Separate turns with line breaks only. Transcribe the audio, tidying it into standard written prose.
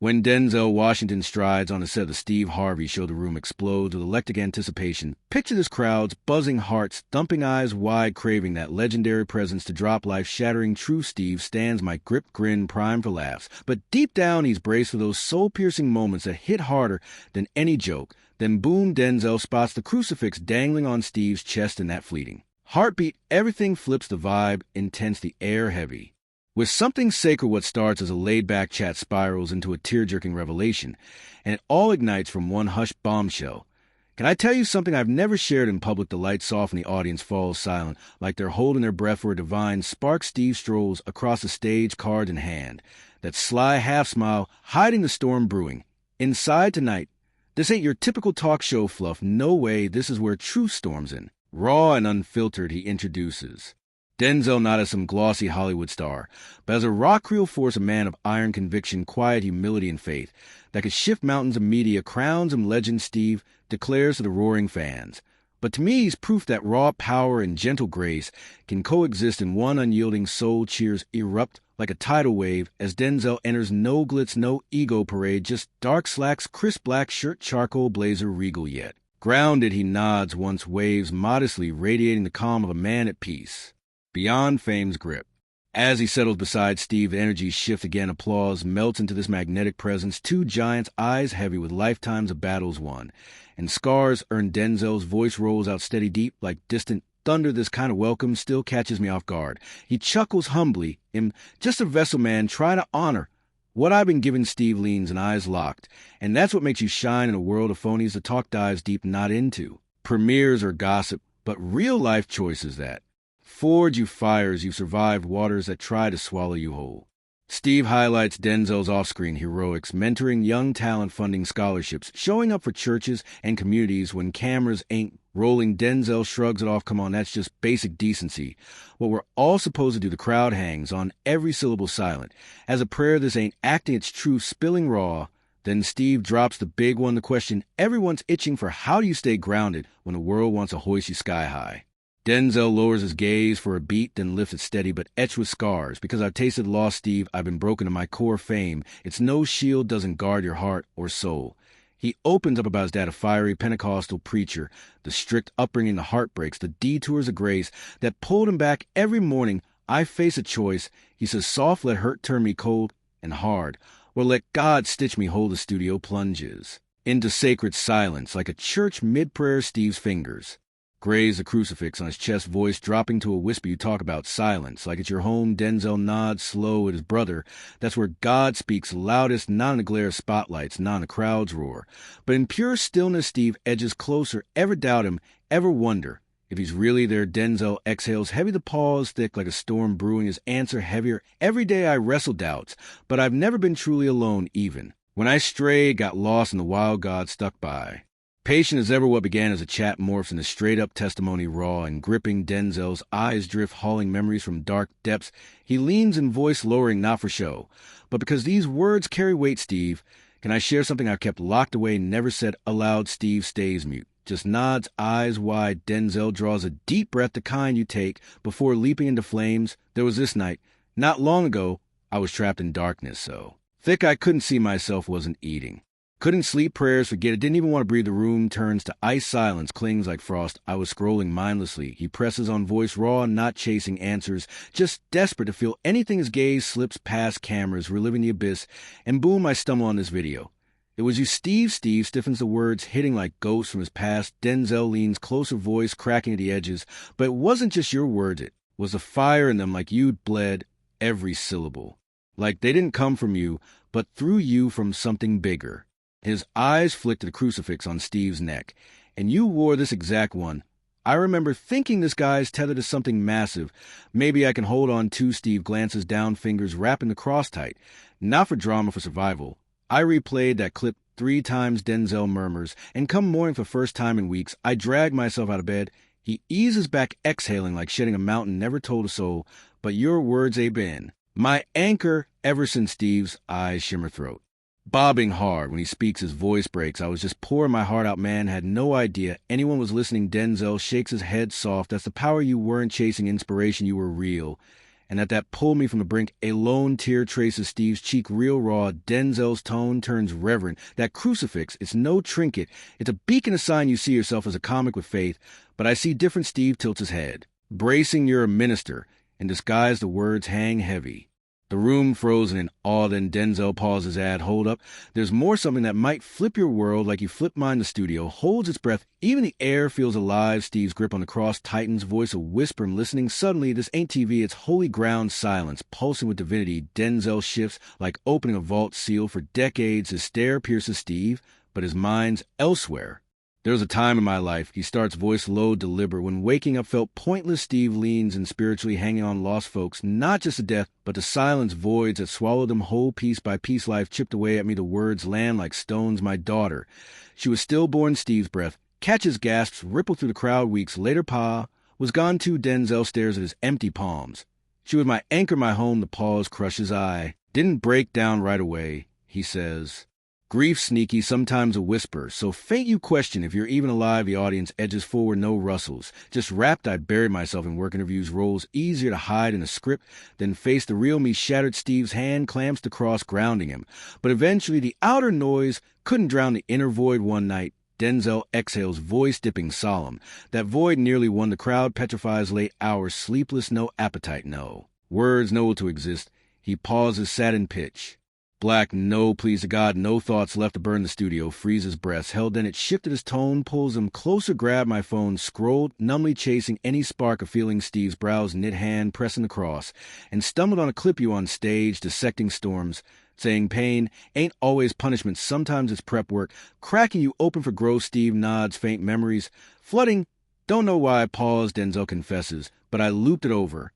When Denzel Washington strides on the set of the Steve Harvey show, the room explodes with electric anticipation. Picture this crowd's buzzing hearts, thumping eyes wide, craving that legendary presence to drop life-shattering true Steve stands my gripped grin primed for laughs. But deep down, he's braced for those soul-piercing moments that hit harder than any joke. Then boom, Denzel spots the crucifix dangling on Steve's chest in that fleeting heartbeat. Everything flips, the vibe intense, the air heavy. With something sacred, what starts as a laid-back chat spirals into a tear-jerking revelation, and it all ignites from one hushed bombshell. Can I tell you something I've never shared in public? The lights soften, the audience falls silent, like they're holding their breath for a divine spark. Steve strolls across the stage, card in hand, that sly half-smile hiding the storm brewing. Inside tonight, this ain't your typical talk show fluff. No way, this is where truth storms in. Raw and unfiltered, he introduces Denzel not as some glossy Hollywood star, but as a rock-real force, a man of iron conviction, quiet humility, and faith that could shift mountains of media. Crowns him legend, Steve declares to the roaring fans. But to me, he's proof that raw power and gentle grace can coexist in one unyielding soul. Cheers erupt like a tidal wave as Denzel enters. No glitz, no ego parade, just dark slacks, crisp black shirt, charcoal blazer, regal yet grounded. He nods once, waves modestly, radiating the calm of a man at peace beyond fame's grip. As he settles beside Steve, the energy shifts again. Applause melts into this magnetic presence. Two giants, eyes heavy with lifetimes of battles won, and scars earned. Denzel's voice rolls out steady, deep, like distant thunder. This kind of welcome still catches me off guard. He chuckles humbly. I'm just a vessel, man, trying to honor what I've been given. Steve leans and eyes locked. And that's what makes you shine in a world of phonies. The talk dives deep, not into premieres or gossip, but real-life choices that forge you fires. You've survived waters that try to swallow you whole. Steve highlights Denzel's off-screen heroics, mentoring young talent, funding scholarships, showing up for churches and communities when cameras ain't rolling. Denzel shrugs it off. Come on, that's just basic decency. What we're all supposed to do. The crowd hangs on, every syllable silent. As a prayer, this ain't acting, it's truth spilling raw. Then Steve drops the big one, the question everyone's itching for. How do you stay grounded when the world wants to hoist you sky high? Denzel lowers his gaze for a beat, then lifts it steady, but etched with scars. Because I've tasted loss, Steve, I've been broken to my core. Fame, it's no shield, doesn't guard your heart or soul. He opens up about his dad, a fiery Pentecostal preacher, the strict upbringing, the heartbreaks, the detours of grace that pulled him back every morning. I face a choice. He says, soft, let hurt turn me cold, and hard, or let God stitch me whole. The studio plunges into sacred silence like a church mid-prayer. Steve's fingers graze the crucifix on his chest, voice dropping to a whisper. You talk about silence like it's your home. Denzel nods slow at his brother. That's where God speaks loudest, not in the glare of spotlights, not in the crowd's roar, but in pure stillness. Steve edges closer. Ever doubt him? Ever wonder if he's really there? Denzel exhales heavy, the pause thick like a storm brewing. His answer heavier. Every day I wrestle doubts, but I've never been truly alone. Even when I strayed, got lost in the wild, God stuck by. Patient as ever, what began as a chat morphs into straight-up testimony, raw and gripping. Denzel's eyes drift, hauling memories from dark depths. He leans in, voice lowering, not for show, but because these words carry weight. Steve, can I share something I've kept locked away, never said aloud? Steve stays mute, just nods, eyes wide. Denzel draws a deep breath, the kind you take before leaping into flames. There was this night, not long ago, I was trapped in darkness so thick I couldn't see myself, wasn't eating. Couldn't sleep, prayers, forget it, didn't even want to breathe. The room turns to ice, silence clings like frost. I was scrolling mindlessly. He presses on, voice raw, not chasing answers, just desperate to feel anything. His gaze slips past cameras, reliving the abyss, and boom, I stumble on this video. It was you, Steve. Steve stiffens, the words hitting like ghosts from his past. Denzel leans closer, voice cracking at the edges. But it wasn't just your words, it was the fire in them, like you'd bled every syllable. Like they didn't come from you, but through you from something bigger. His eyes flicked to the crucifix on Steve's neck. And you wore this exact one. I remember thinking this guy's tethered to something massive. Maybe I can hold on to. Steve glances down, fingers wrapping the cross tight. Not for drama, for survival. I replayed that clip 3 times. Denzel murmurs, and come morning, for first time in weeks, I drag myself out of bed. He eases back, exhaling like shedding a mountain, never told a soul. But your words ain't been my anchor ever since. Steve's eyes shimmer, throat bobbing hard. When he speaks, his voice breaks. I was just pouring my heart out, man. Had no idea anyone was listening. Denzel shakes his head soft. That's the power. You weren't chasing inspiration. You were real. And at that pull me from the brink, a lone tear traces Steve's cheek real raw. Denzel's tone turns reverent. That crucifix, it's no trinket. It's a beacon of sign you see yourself as a comic with faith. But I see different. Steve tilts his head. Bracing, you're a minister. In disguise, the words hang heavy. The room frozen in awe, then Denzel pauses, hold up. There's more, something that might flip your world like you flipped mine. The studio holds its breath. Even the air feels alive. Steve's grip on the cross tightens, voice a whisper. I'm listening. Suddenly, this ain't TV, it's holy ground silence, pulsing with divinity. Denzel shifts like opening a vault seal. For decades, his stare pierces Steve, but his mind's elsewhere. There was a time in my life, he starts, voice low, deliberate, when waking up felt pointless. Steve leans and spiritually hanging on lost folks, not just to death, but to silence voids that swallowed them whole. Piece by piece, life chipped away at me. The words land like stones. My daughter. She was stillborn. Steve's breath catches gasps, ripple through the crowd. Weeks later, Pa was gone too. Denzel stares at his empty palms. She was my anchor, my home. The pause crushes. I didn't break down right away, he says. Grief sneaky, sometimes a whisper. So faint you question if you're even alive. The audience edges forward, no rustles. Just wrapped, I buried myself in work interviews. Roles easier to hide in a script than face the real me. Shattered. Steve's hand clamps the cross, grounding him. But eventually the outer noise couldn't drown the inner void. One night, Denzel exhales, voice dipping solemn. That void nearly won. The crowd petrifies. Late hours, sleepless, no appetite, no words, no to exist. He pauses, saddened pitch. Black, no, please to God, no thoughts left to burn. The studio freezes breaths. Held in it, shifted his tone, pulls him closer, grabbed my phone, scrolled, numbly chasing any spark of feeling. Steve's brows knit, hand pressing the cross, and stumbled on a clip you on stage, dissecting storms, saying pain ain't always punishment, sometimes it's prep work, cracking you open for growth. Steve nods, faint memories, flooding. Don't know why I paused, Denzel confesses, but I looped it over.